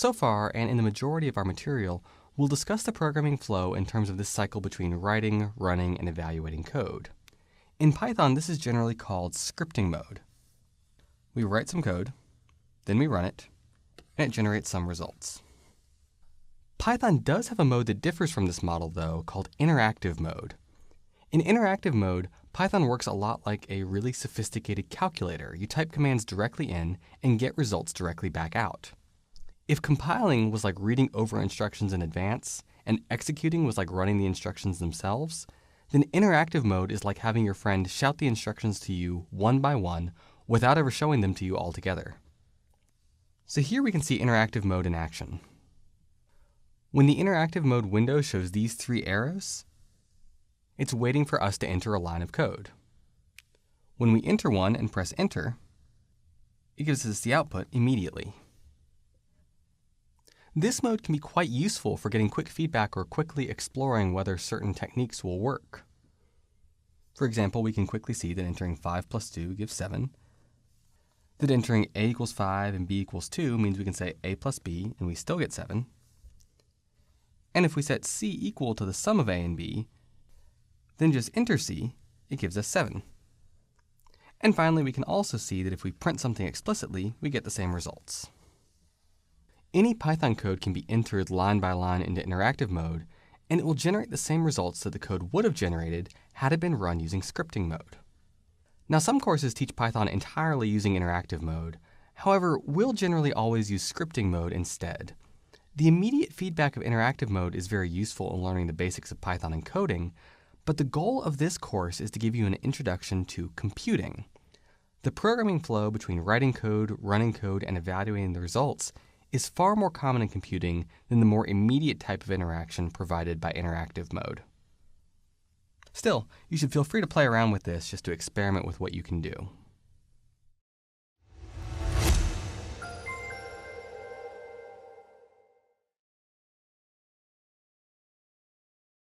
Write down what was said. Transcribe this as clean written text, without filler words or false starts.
So far, and in the majority of our material, we'll discuss the programming flow in terms of this cycle between writing, running, and evaluating code. In Python, this is generally called scripting mode. We write some code, then we run it, and it generates some results. Python does have a mode that differs from this model, though, called interactive mode. In interactive mode, Python works a lot like a really sophisticated calculator. You type commands directly in and get results directly back out. If compiling was like reading over instructions in advance, and executing was like running the instructions themselves, then interactive mode is like having your friend shout the instructions to you one by one without ever showing them to you all together. So here we can see interactive mode in action. When the interactive mode window shows these three arrows, it's waiting for us to enter a line of code. When we enter one and press enter, it gives us the output immediately. This mode can be quite useful for getting quick feedback or quickly exploring whether certain techniques will work. For example, we can quickly see that entering 5 plus 2 gives 7, that entering a equals 5 and b equals 2 means we can say a plus b and we still get 7. And if we set c equal to the sum of a and b, then just enter c, it gives us 7. And finally, we can also see that if we print something explicitly, we get the same results. Any Python code can be entered line by line into interactive mode, and it will generate the same results that the code would have generated had it been run using scripting mode. Now, some courses teach Python entirely using interactive mode. However, we'll generally always use scripting mode instead. The immediate feedback of interactive mode is very useful in learning the basics of Python and coding, but the goal of this course is to give you an introduction to computing. The programming flow between writing code, running code, and evaluating the results is far more common in computing than the more immediate type of interaction provided by interactive mode. Still, you should feel free to play around with this just to experiment with what you can do.